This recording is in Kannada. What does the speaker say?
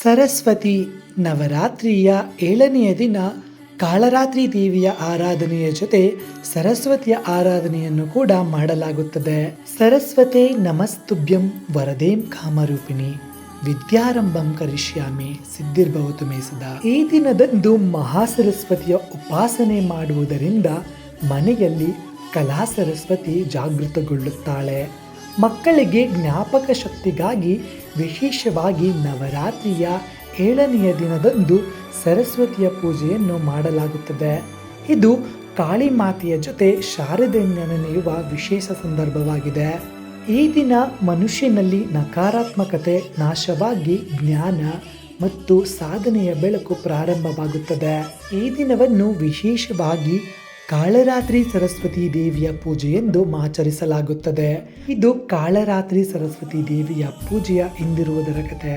ಸರಸ್ವತಿ ನವರಾತ್ರಿಯ 7ನೆಯ ದಿನ ಕಾಳರಾತ್ರಿ ದೇವಿಯ ಆರಾಧನೆಯ ಜೊತೆ ಸರಸ್ವತಿಯ ಆರಾಧನೆಯನ್ನು ಕೂಡ ಮಾಡಲಾಗುತ್ತದೆ. ಸರಸ್ವತೆ ನಮಸ್ತುಭ್ಯಂ ವರದೇಂ ಕಾಮರೂಪಿಣಿ ವಿದ್ಯಾರಂಭಂ ಕರಿಷ್ಯಾಮಿ ಸಿದ್ಧಿರ್ಭವತು ಮೇ ಸದಾ. ಈ ದಿನದಂದು ಮಹಾಸರಸ್ವತಿಯ ಉಪಾಸನೆ ಮಾಡುವುದರಿಂದ ಮನೆಯಲ್ಲಿ ಕಲಾ ಸರಸ್ವತಿ ಜಾಗೃತಗೊಳ್ಳುತ್ತಾಳೆ. ಮಕ್ಕಳಿಗೆ ಜ್ಞಾಪಕ ಶಕ್ತಿಗಾಗಿ ವಿಶೇಷವಾಗಿ ನವರಾತ್ರಿಯ 7ನೆಯ ದಿನದಂದು ಸರಸ್ವತಿಯ ಪೂಜೆಯನ್ನು ಮಾಡಲಾಗುತ್ತದೆ. ಇದು ಕಾಳಿ ಮಾತೆಯ ಜೊತೆ ಶಾರದೆಯನ್ನು ನೆನೆಯುವ ವಿಶೇಷ ಸಂದರ್ಭವಾಗಿದೆ. ಈ ದಿನ ಮನುಷ್ಯನಲ್ಲಿ ನಕಾರಾತ್ಮಕತೆ ನಾಶವಾಗಿ ಜ್ಞಾನ ಮತ್ತು ಸಾಧನೆಯ ಬೆಳಕು ಪ್ರಾರಂಭವಾಗುತ್ತದೆ. ಈ ದಿನವನ್ನು ವಿಶೇಷವಾಗಿ ಕಾಳರಾತ್ರಿ ಸರಸ್ವತಿ ದೇವಿಯ ಪೂಜೆ ಎಂದು ಆಚರಿಸಲಾಗುತ್ತದೆ. ಇದು ಕಾಳರಾತ್ರಿ ಸರಸ್ವತಿ ದೇವಿಯ ಪೂಜೆಯ ಹಿಂದಿರುವುದರ ಕಥೆ.